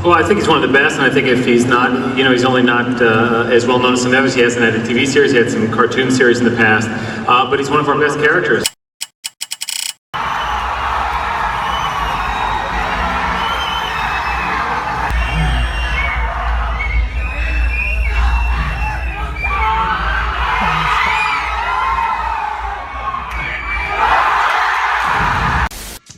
Well, I think he's one of the best, and I think if he's not, he's only not as well known as some others. He hasn't had a TV series, he had some cartoon series in the past, but he's one of our best characters.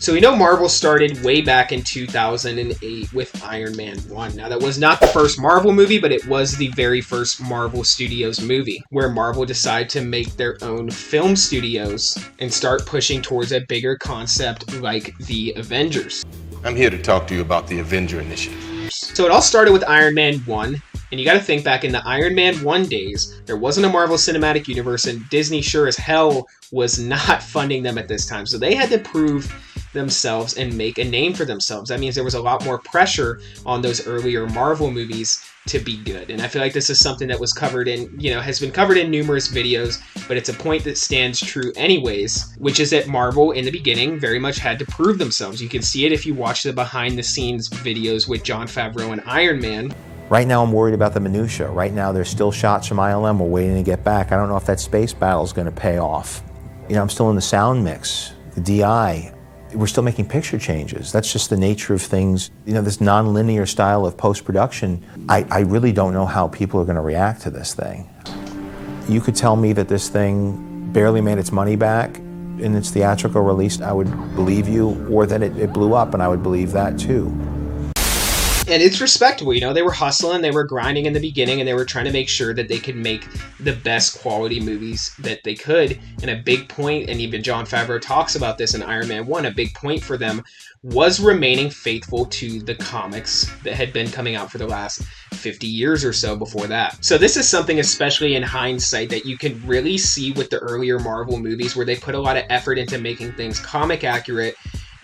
So we know Marvel started way back in 2008 with Iron Man 1. Now that was not the first Marvel movie, but it was the very first Marvel Studios movie, where Marvel decided to make their own film studios and start pushing towards a bigger concept like the Avengers. I'm here to talk to you about the Avenger Initiative. So it all started with Iron Man 1, and you gotta think back in the Iron Man 1 days, there wasn't a Marvel Cinematic Universe, and Disney sure as hell was not funding them at this time. So they had to prove themselves and make a name for themselves. That means there was a lot more pressure on those earlier Marvel movies to be good. And I feel like this is something that was covered in, has been covered in numerous videos, but it's a point that stands true anyways, which is that Marvel in the beginning very much had to prove themselves. You can see it if you watch the behind the scenes videos with Jon Favreau and Iron Man. Right now I'm worried about the minutia. Right now there's still shots from ILM we're waiting to get back. I don't know if that space battle is going to pay off. I'm still in the sound mix, the DI. We're still making picture changes. That's just the nature of things. This non-linear style of post-production, I really don't know how people are going to react to this thing. You could tell me that this thing barely made its money back in its theatrical release, I would believe you, or that it blew up, and I would believe that too. And it's respectable, they were hustling, they were grinding in the beginning, and they were trying to make sure that they could make the best quality movies that they could. And a big point, and even Jon Favreau talks about this in Iron Man 1, a big point for them was remaining faithful to the comics that had been coming out for the last 50 years or so before that. So this is something, especially in hindsight, that you can really see with the earlier Marvel movies, where they put a lot of effort into making things comic accurate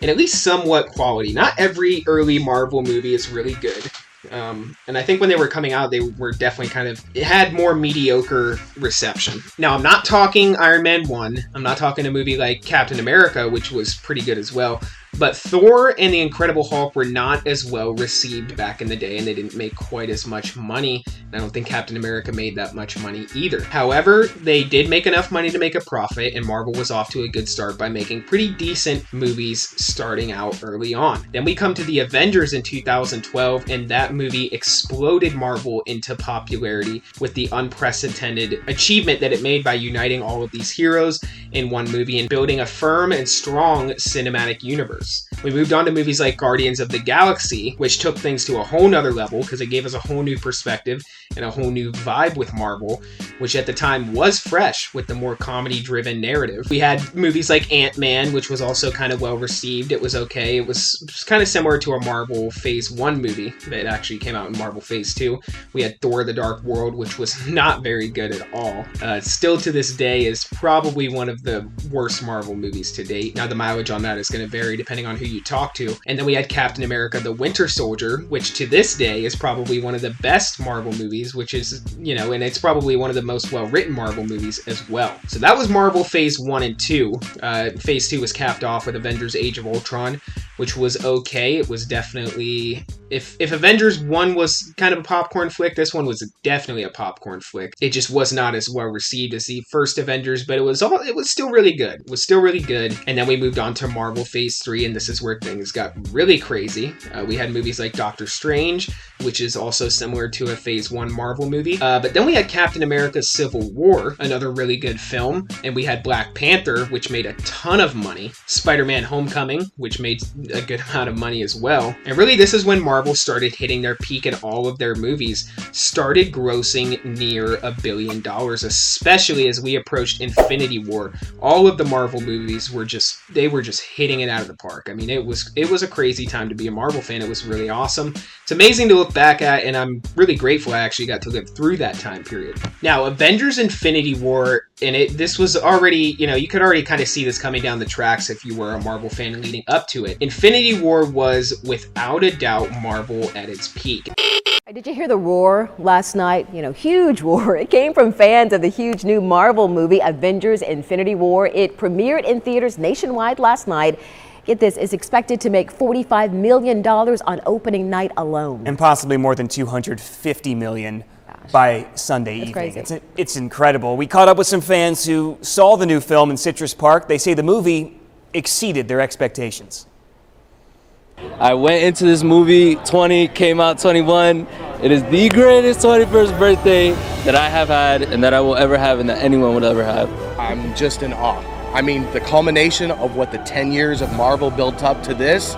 and at least somewhat quality. Not every early Marvel movie is really good. And I think when they were coming out, they were definitely it had more mediocre reception. Now, I'm not talking Iron Man 1. I'm not talking a movie like Captain America, which was pretty good as well. But Thor and the Incredible Hulk were not as well received back in the day, and they didn't make quite as much money. And I don't think Captain America made that much money either. However, they did make enough money to make a profit, and Marvel was off to a good start by making pretty decent movies starting out early on. Then we come to the Avengers in 2012, and that movie exploded Marvel into popularity with the unprecedented achievement that it made by uniting all of these heroes in one movie and building a firm and strong cinematic universe. We moved on to movies like Guardians of the Galaxy, which took things to a whole nother level because it gave us a whole new perspective and a whole new vibe with Marvel, which at the time was fresh with the more comedy-driven narrative. We had movies like Ant-Man, which was also kind of well received. It was okay. It was kind of similar to a Marvel Phase 1 movie that actually came out in Marvel Phase 2. We had Thor: The Dark World, which was not very good at all. Still to this day is probably one of the worst Marvel movies to date. Now the mileage on that is going to vary depending on who you talk to. And then we had Captain America: The Winter Soldier, which to this day is probably one of the best Marvel movies, which is, and it's probably one of the most well-written Marvel movies as well. So that was Marvel Phase 1 and 2. Phase 2 was capped off with Avengers: Age of Ultron, which was okay. It was definitely... If Avengers 1 was kind of a popcorn flick, this one was definitely a popcorn flick. It just was not as well received as the first Avengers, but it was still really good. It was still really good. And then we moved on to Marvel Phase 3, and this is where things got really crazy. We had movies like Doctor Strange, which is also similar to a Phase 1 Marvel movie. But then we had Captain America: Civil War, another really good film. And we had Black Panther, which made a ton of money. Spider-Man: Homecoming, which made a good amount of money as well. And really, this is when Marvel started hitting their peak, and all of their movies started grossing near $1 billion, especially as we approached Infinity War. All of the Marvel movies were just hitting it out of the park. I mean, it was a crazy time to be a Marvel fan. It was really awesome. It's amazing to look back at, and I'm really grateful I actually got to live through that time period. Now, Avengers: Infinity War, and this was already, you could already kind of see this coming down the tracks if you were a Marvel fan leading up to it. Infinity War was, without a doubt, Marvel at its peak. Did you hear the roar last night? Huge roar. It came from fans of the huge new Marvel movie, Avengers: Infinity War. It premiered in theaters nationwide last night. get this, is expected to make $45 million on opening night alone. And possibly more than $250 million by Sunday evening. Crazy. It's incredible. We caught up with some fans who saw the new film in Citrus Park. They say the movie exceeded their expectations. I went into this movie 20, came out 21. It is the greatest 21st birthday that I have had and that I will ever have and that anyone would ever have. I'm just in awe. I mean, the culmination of what the 10 years of Marvel built up to this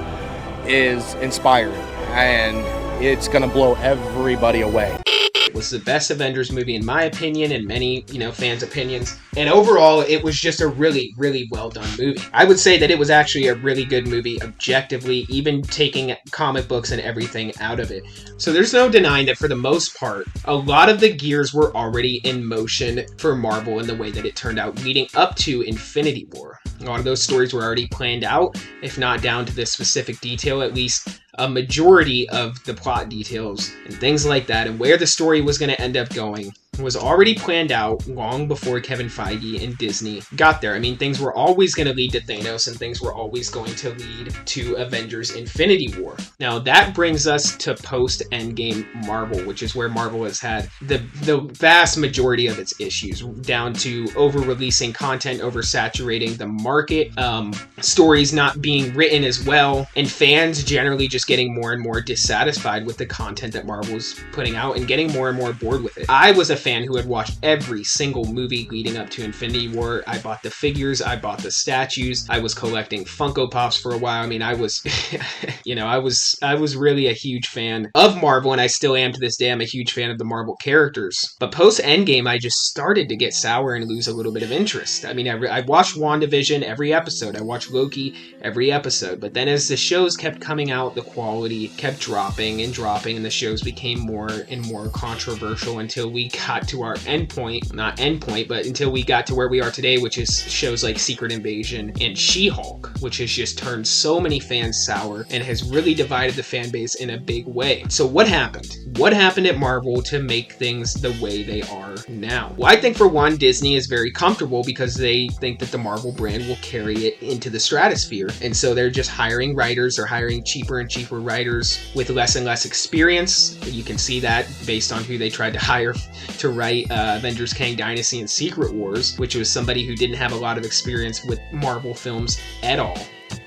is inspiring, and it's gonna blow everybody away. It was the best Avengers movie in my opinion and many, fans' opinions. And overall, it was just a really, really well done movie. I would say that it was actually a really good movie objectively, even taking comic books and everything out of it. So there's no denying that for the most part, a lot of the gears were already in motion for Marvel in the way that it turned out leading up to Infinity War. A lot of those stories were already planned out, if not down to this specific detail, at least a majority of the plot details and things like that, and where the story was going to end up going was already planned out long before Kevin Feige and Disney got there. I mean, things were always going to lead to Thanos, and things were always going to lead to Avengers Infinity War. Now, that brings us to post-Endgame Marvel, which is where Marvel has had the vast majority of its issues, down to over-releasing content, oversaturating the market, stories not being written as well, and fans generally just getting more and more dissatisfied with the content that Marvel's putting out and getting more and more bored with it. I was a fan who had watched every single movie leading up to Infinity War. I bought the figures, I bought the statues, I was collecting Funko Pops for a while. I mean, I was, I was really a huge fan of Marvel, and I still am to this day. I'm a huge fan of the Marvel characters. But post Endgame, I just started to get sour and lose a little bit of interest. I mean, I watched WandaVision every episode. I watched Loki every episode. But then as the shows kept coming out, the quality kept dropping, and the shows became more and more controversial until we got to our until we got to where we are today, which is shows like Secret Invasion and She-Hulk, which has just turned so many fans sour and has really divided the fan base in a big way. So what happened? What happened at Marvel to make things the way they are now? Well, I think for one, Disney is very comfortable because they think that the Marvel brand will carry it into the stratosphere. And so they're just hiring writers, or hiring cheaper and cheaper writers with less and less experience. You can see that based on who they tried to hire to write Avengers Kang Dynasty and Secret Wars, which was somebody who didn't have a lot of experience with Marvel films at all,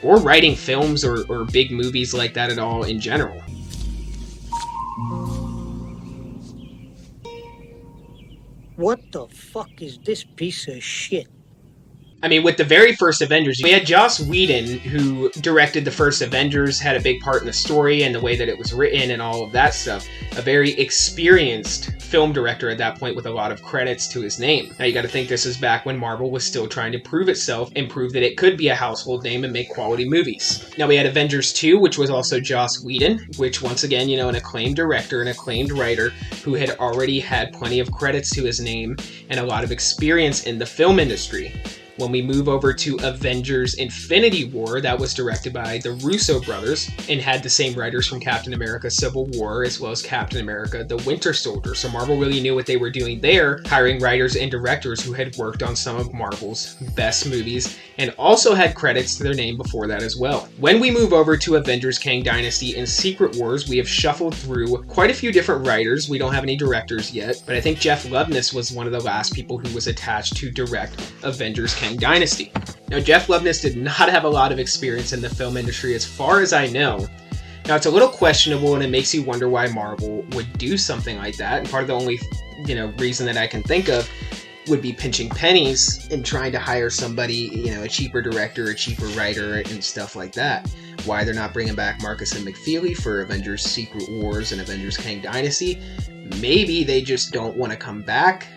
or writing films or big movies like that at all in general. What the fuck is this piece of shit? I mean, with the very first Avengers, we had Joss Whedon, who directed the first Avengers, had a big part in the story and the way that it was written and all of that stuff. A very experienced film director at that point with a lot of credits to his name. Now, you got to think this is back when Marvel was still trying to prove itself and prove that it could be a household name and make quality movies. Now, we had Avengers 2, which was also Joss Whedon, which once again, an acclaimed director, an acclaimed writer who had already had plenty of credits to his name and a lot of experience in the film industry. When we move over to Avengers Infinity War, that was directed by the Russo brothers and had the same writers from Captain America Civil War as well as Captain America The Winter Soldier. So Marvel really knew what they were doing there, hiring writers and directors who had worked on some of Marvel's best movies and also had credits to their name before that as well. When we move over to Avengers Kang Dynasty and Secret Wars, we have shuffled through quite a few different writers. We don't have any directors yet, but I think Jeff Loveness was one of the last people who was attached to direct Avengers Kang Dynasty. Now, Jeff Loveness did not have a lot of experience in the film industry as far as I know. Now, it's a little questionable, and it makes you wonder why Marvel would do something like that. And part of the only, reason that I can think of would be pinching pennies and trying to hire somebody, a cheaper director, a cheaper writer, and stuff like that. Why they're not bringing back Marcus and McFeely for Avengers Secret Wars and Avengers Kang Dynasty. Maybe they just don't want to come back.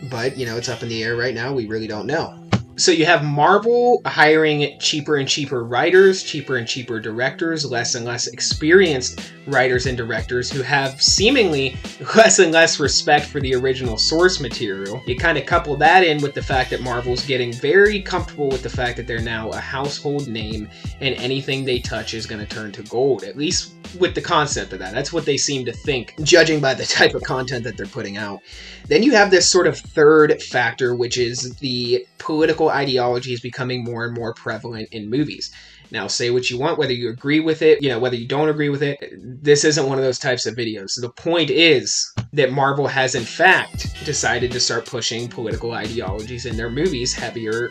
But, it's up in the air right now. We really don't know. So you have Marvel hiring cheaper and cheaper writers, cheaper and cheaper directors, less and less experienced writers and directors who have seemingly less and less respect for the original source material. You kind of couple that in with the fact that Marvel's getting very comfortable with the fact that they're now a household name and anything they touch is going to turn to gold, at least with the concept of that. That's what they seem to think, judging by the type of content that they're putting out. Then you have this sort of third factor, which is the political ideology is becoming more and more prevalent in movies. Now, say what you want, whether you agree with it, whether you don't agree with it. This isn't one of those types of videos. The point is that Marvel has in fact decided to start pushing political ideologies in their movies heavier,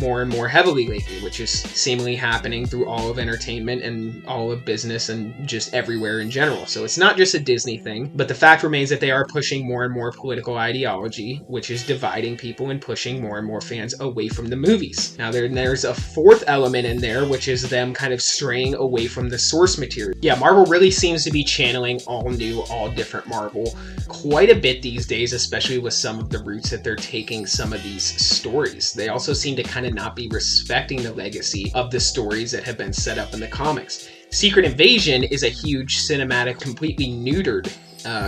more and more heavily lately, which is seemingly happening through all of entertainment and all of business and just everywhere in general. So it's not just a Disney thing, but the fact remains that they are pushing more and more political ideology, which is dividing people and pushing more and more fans away from the movies. Now there's a fourth element in there, which is them kind of straying away from the source material. Yeah, Marvel really seems to be channeling all new, all different Marvel quite a bit these days, especially with some of the routes that they're taking some of these stories. They also seem to kind of not be respecting the legacy of the stories that have been set up in the comics. Secret Invasion is a huge cinematic, completely neutered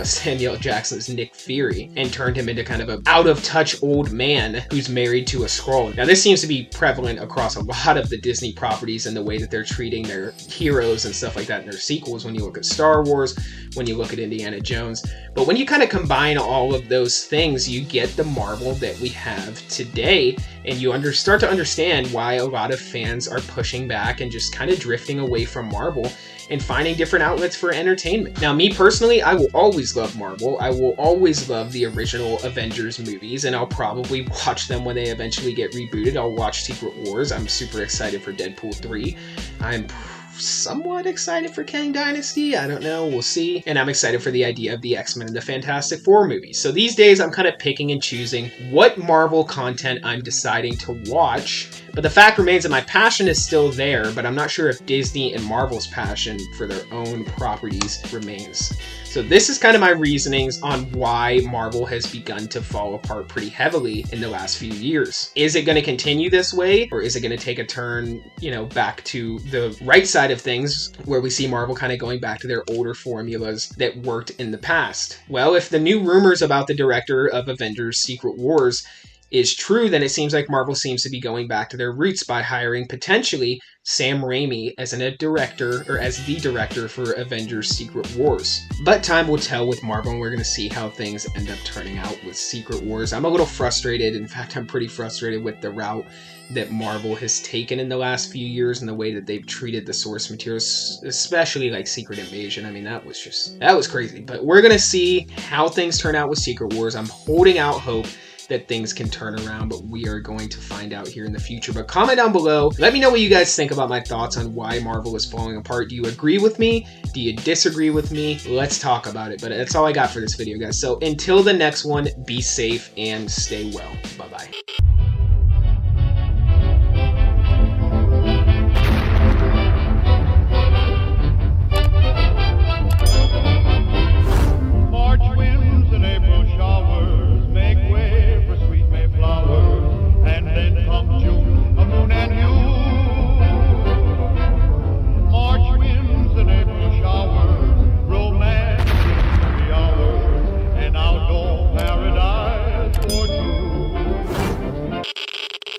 Samuel Jackson's Nick Fury and turned him into kind of an out-of-touch old man who's married to a Skrull. Now, this seems to be prevalent across a lot of the Disney properties and the way that they're treating their heroes and stuff like that in their sequels. When you look at Star Wars, when you look at Indiana Jones. But when you kind of combine all of those things, you get the Marvel that we have today, and you start to understand why a lot of fans are pushing back and just kind of drifting away from Marvel and finding different outlets for entertainment. Now, me personally, I will always love Marvel. I will always love the original Avengers movies, and I'll probably watch them when they eventually get rebooted. I'll watch Secret Wars. I'm super excited for Deadpool 3. I'm somewhat excited for Kang Dynasty. I don't know. We'll see. And I'm excited for the idea of the X-Men and the Fantastic Four movies. So these days, I'm kind of picking and choosing what Marvel content I'm deciding to watch. But the fact remains that my passion is still there, but I'm not sure if Disney and Marvel's passion for their own properties remains. So this is kind of my reasonings on why Marvel has begun to fall apart pretty heavily in the last few years. Is it going to continue this way, or is it going to take a turn, back to the right side of things, where we see Marvel kind of going back to their older formulas that worked in the past? Well, if the new rumors about the director of Avengers Secret Wars is true, then it seems like Marvel seems to be going back to their roots by hiring potentially Sam Raimi as the director for Avengers Secret Wars. But time will tell with Marvel, and we're going to see how things end up turning out with Secret Wars. I'm a little frustrated. In fact, I'm pretty frustrated with the route that Marvel has taken in the last few years and the way that they've treated the source materials, especially like Secret Invasion. I mean, that was crazy. But we're going to see how things turn out with Secret Wars. I'm holding out hope that things can turn around, but we are going to find out here in the future. But comment down below. Let me know what you guys think about my thoughts on why Marvel is falling apart. Do you agree with me? Do you disagree with me? Let's talk about it. But that's all I got for this video, guys. So until the next one, be safe and stay well. Bye-bye. March winds and April showers